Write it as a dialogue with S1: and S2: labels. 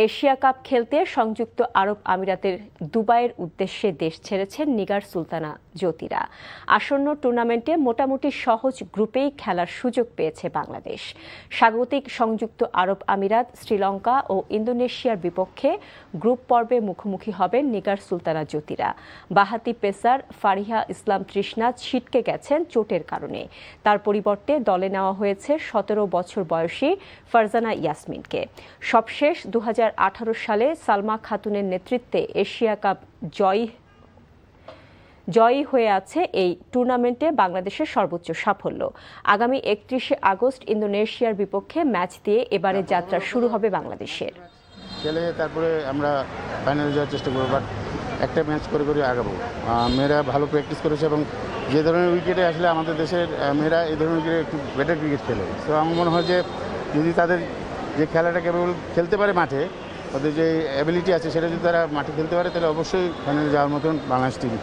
S1: Asia cup খেলতে সংযুক্ত আরব আমিরাতের দুবাইয়ের উদ্দেশ্যে দেশ ছেড়েছেন নিগার সুলতানা জ্যোতিরা। আসন্ন টুর্নামেন্টে মোটামুটি সহজ গ্রুপেই খেলার সুযোগ পেয়েছে বাংলাদেশ। স্বাগতিক সংযুক্ত আরব আমিরাত, শ্রীলঙ্কা ও ইন্দোনেশিয়ার বিপক্ষে গ্রুপ পর্বে মুখোমুখি হবেন নিগার সুলতানা জ্যোতিরা। বাঁহাতি পেসার ফারিহা ইসলাম তৃষ্ণা ছিটকে গেছেন চোটের কারণে। তার পরিবর্তে দলে নেওয়া হয়েছে ১৭ বছর বয়সী ফারজানা ইয়াসমিনকে। সবশেষ ২০১৮ সালে সালমা খাতুনের নেতৃত্বে এশিয়া কাপ জয়ী হয়ে আছে এই টুর্নামেন্টে বাংলাদেশের সর্বোচ্চ সাফল্য। আগামী ৩১ আগস্ট ইন্দোনেশিয়ার বিপক্ষে ম্যাচ দিয়ে এবারে যাত্রা শুরু হবে বাংলাদেশের।
S2: খেলে তারপরে আমরা ফাইনালে যাওয়ার চেষ্টা করবো, বাট একটা ম্যাচ করে করে আগাবো। মেয়েরা ভালো প্র্যাকটিস করেছে এবং যে ধরনের উইকেটে আসলে আমাদের দেশের মেয়েরা এই ধরনের উইকেটে একটু বেটার ক্রিকেট খেলে। তো আমার মনে হয় যে যদি তাদের যে খেলাটা কেবল খেলতে পারে মাঠে, ওদের যে অ্যাবিলিটি আছে সেটা যদি তারা মাঠে খেলতে পারে, তাহলে অবশ্যই ফাইনালে যাওয়ার মতন বাংলাদেশ টিম